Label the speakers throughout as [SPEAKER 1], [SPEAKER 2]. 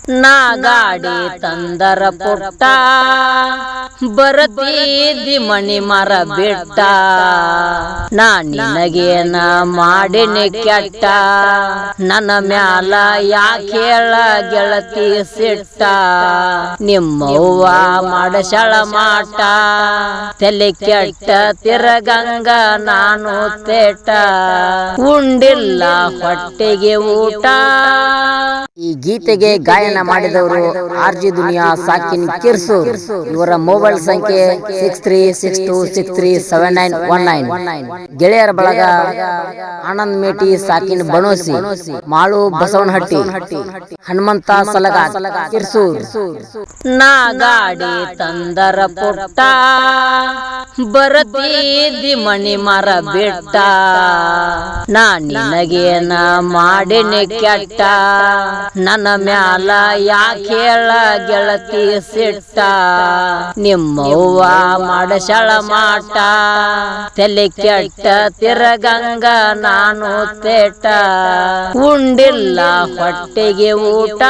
[SPEAKER 1] ನಾ ಗಾಡಿ ತಂದರ ಪುಟ್ಟ ಬರತೀದಿ ಮಣಿ ಮರ ಬಿಟ್ಟ ನಾ ನಿನಗೇನ ಮಾಡಿನಿ ಕೆಟ್ಟ ನನ್ನ ಮ್ಯಾಲ ಯಾಕೇಳ ಗೆಳತಿ ಸಿಟ್ಟ ನಿಮ್ಮವ್ವ ಮಾಡಸಳ ಮಾಟ ತಲೆ ಕೆಟ್ಟ ತಿರಗಂಗ ನಾನು ತೇಟ ಉಂಡಿಲ್ಲ ಹೊಟ್ಟೆಗೆ ಊಟ.
[SPEAKER 2] ಈ ಗೀತೆಗೆ ಗಾಯನ ಮಾಡಿದವರು ಆರ್ಜಿ ದುನಿಯಾ ಸಾಕಿನ್ ಕಿರ್ಸೂರ್. ಇವರ ಮೊಬೈಲ್ ಸಂಖ್ಯೆ 6362637919. ಗೆಳೆಯರ ಬಳಗ ಆನಂದ್ ಮೇಟಿ ಸಾಕಿನ್ ಬಣೋಸಿ, ಮಾಳು ಬಸವನಹಟ್ಟಿ, ಹನುಮಂತ ಸಲಗ ಕಿರ್ಸೂರ್.
[SPEAKER 1] ನಾ ಗಾಡಿ ತಂದರ ಪುಟ್ಟ ಬರತೀದಿ ಮಣಿ ಮರ ಬಿಟ್ಟ ನಾ ನಿನಗೇನ ಮಾಡಿನಿ ಕೆಟ್ಟ ನನ್ನ ಮ್ಯಾಲ ಯಾಕೇಳ ಗೆಳತಿ ಸಿಟ್ಟ ನಿಮ್ಮವ್ವ ಮಾಡಸಳ ಮಾಟ ತಲೆ ಕೆಟ್ಟ ತಿರಗಂಗ ನಾನು ತೇಟ ಉಂಡಿಲ್ಲ ಹೊಟ್ಟೆಗೆ ಊಟ.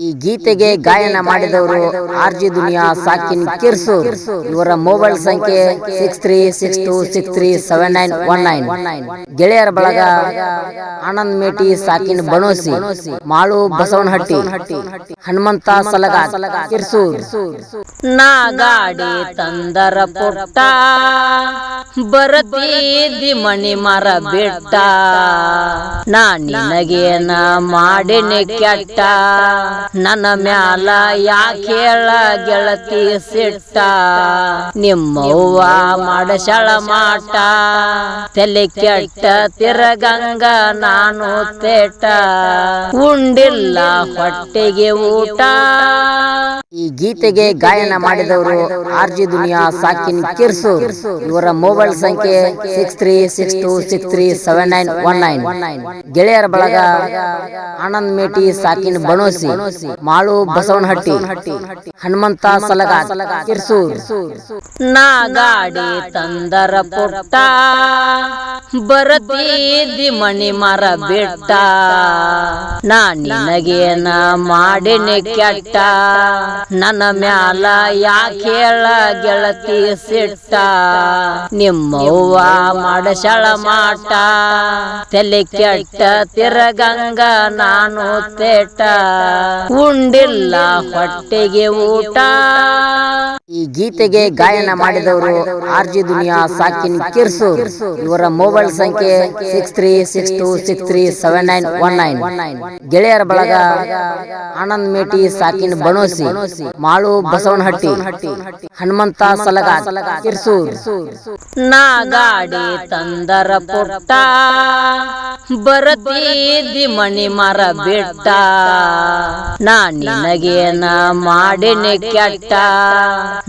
[SPEAKER 2] ಈ ಗೀತೆಗೆ ಗಾಯನ ಮಾಡಿದವರು ಆರ್ಜಿ ದುನಿಯಾ ಸಾಕಿನ್ ಕಿರ್ಸೂರ್. ಇವರ ಮೊಬೈಲ್ ಸಂಖ್ಯೆ 6362637919. ಗೆಳೆಯರ ಬಳಗ ಆನಂದ್ ಮೇಟಿ ಸಾಕಿನ್ ಬಣೋಸಿ, ಮಾಳು ಬಸವನಹಟ್ಟಿ, ಹನುಮಂತ ಸಲಗ ಕಿರ್ಸೂರ್.
[SPEAKER 1] ನಾ ಗಾಡಿ ತಂದರ ಪುಟ್ಟ ಬರತೀದಿ ಮಣಿ ಮರ ಬಿಟ್ಟ ನಾ ನಿನಗೇನ ಮಾಡಿನಿ ಕೆಟ್ಟ ನನ್ನ ಮ್ಯಾಲ ಯಾಕೇಳ ಗೆಳತಿ ಸಿಟ್ಟ ನಿಮ್ಮವ್ವ ಮಾಡಸಳ ಮಾಟ ತಲೆ ಕೆಟ್ಟ ತಿರಗಂಗ ನಾನು ತೇಟ ಉಂಡಿಲ್ಲ ಹೊಟ್ಟೆಗೆ ಊಟ.
[SPEAKER 2] ಈ ಗೀತೆಗೆ ಗಾಯನ ಮಾಡಿದವರು ಆರ್ಜಿ ದುನಿಯಾ ಸಾಕಿನ್ ಕಿರ್ಸೂರ್. ಇವರ ಮೊಬೈಲ್ ಸಂಖ್ಯೆ 6362637919. ಗೆಳೆಯರ ಬಳಗ ಆನಂದ್ ಮೇಟಿ ಸಾಕಿನ್ ಬಣೋಸಿ, ಮಾಳು ಬಸವನಹಟ್ಟಿ, ಹನುಮಂತ ಸಲಗ ಕಿರ್ಸೂರ್.
[SPEAKER 1] ನಾ ಗಾಡಿ ತಂದರ ಪುಟ್ಟ ಬರತೀದಿ ಮಣಿ ಮರ ಬಿಟ್ಟ ನಾ ನಿನಗೇನ ಮಾಡಿನಿ ಕೆಟ್ಟ ನನ್ನ ಮ್ಯಾಲ ಯಾಕೇಳ ಗೆಳತಿ ಸಿಟ್ಟ ನಿಮ್ಮವ್ವ ಮಾಡಸಳ ಮಾಟ ತಲೆ ಕೆಟ್ಟ ತಿರಗಂಗ ನಾನು ತೇಟ ಉಂಡಿಲ್ಲ ಹೊಟ್ಟೆಗೆ ಊಟ.
[SPEAKER 2] ಈ ಗೀತೆಗೆ ಗಾಯನ ಮಾಡಿದವರು ಆರ್ಜಿ ದುನಿಯಾ ಸಾಕಿನ್ ಕಿರ್ಸೂರ್. ಇವರ ಮೊಬೈಲ್ ಸಂಖ್ಯೆ 6362637919. ಗೆಳೆಯರ ಬಳಗ ಆನಂದ್ ಮೇಟಿ ಸಾಕಿನ್ ಬಣೋಸಿ, ಮಾಳು ಬಸವನಹಟ್ಟಿ, ಹನುಮಂತ ಸಲಗ ಕಿರ್ಸೂರ್.
[SPEAKER 1] ನಾ ಗಾಡಿ ತಂದರ ಪುಟ್ಟ ಬರತೀದಿ ಮಣಿ ಮರ ಬಿಟ್ಟ ನಾ ನಿನಗೇನ ಮಾಡಿನಿ ಕೆಟ್ಟ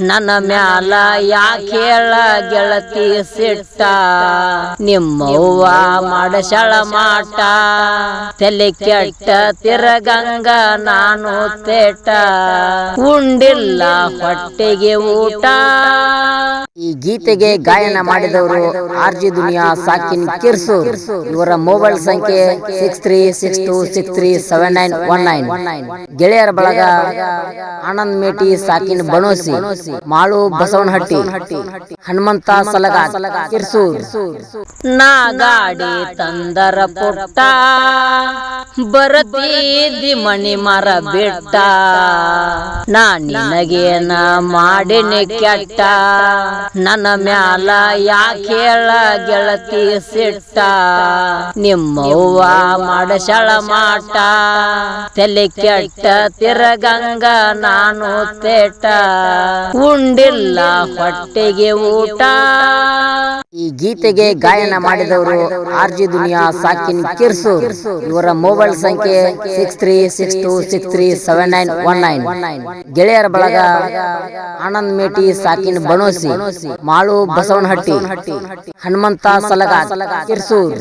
[SPEAKER 1] ನನ್ನ ಮ್ಯಾಲ ಯಾಕೇಳ ಗೆಳತಿ ಸಿಟ್ಟ ನಿಮ್ಮವ್ವ ಮಾಡಸಳ ಮಾಟ ತಲೆ ಕೆಟ್ಟ ತಿರಗಂಗ ನಾನು ತೇಟ ಉಂಡಿಲ್ಲ ಹೊಟ್ಟೆಗೆ ಊಟ.
[SPEAKER 2] ಈ ಗೀತೆಗೆ ಗಾಯನ ಮಾಡಿದವರು ಆರ್ಜಿ ದುನಿಯಾ ಸಾಕಿನ್ ಕಿರ್ಸೂರ್. ಇವರ ಮೊಬೈಲ್ ಸಂಖ್ಯೆ 6362637919. ಗೆಳೆಯರ ಬಳಗ ಆನಂದ್ ಮೇಟಿ ಸಾಕಿನ್ ಬಣೋಸಿ, ಮಾಳು ಬಸವನಹಟ್ಟಿ, ಹನುಮಂತ ಸಲಗ ಕಿರ್ಸೂರ್.
[SPEAKER 1] ನಾ ಗಾಡಿ ತಂದರ ಪುಟ್ಟ ಬರತೀದಿ ಮಣಿ ಮರ ಬಿಟ್ಟ ನಾ ನಿನಗೇನ ಮಾಡಿನಿ ಕೆಟ್ಟ ನನ್ನ ಮ್ಯಾಲ ಯಾಕೇಳ ಗೆಳತಿ ಸಿಟ್ಟ ನಿಮ್ಮವ್ವ ಮಾಡಸಳ ಮಾಟ ತಲೆ ಕೆಟ್ಟ ತಿರಗಂಗ ನಾನು ತೇಟ ಉಂಡಿಲ್ಲ ಹೊಟ್ಟೆಗೆ ಊಟ.
[SPEAKER 2] ಈ ಗೀತೆಗೆ ಗಾಯನ ಮಾಡಿದವರು ಆರ್ಜಿ ದುನಿಯಾ ಸಾಕಿನ್ ಕಿರ್ಸೂರ್. ಇವರ ಮೊಬೈಲ್ ಸಂಖ್ಯೆ 6362637919. ಗೆಳೆಯರ ಬಳಗ ಆನಂದ್ ಮೇಟಿ ಸಾಕಿನ್ ಬಣೋಸಿ, ಮಾಳು ಬಸವನಹಟ್ಟಿ, ಹನುಮಂತ ಸಲಗ ಕಿರ್ಸೂರ್.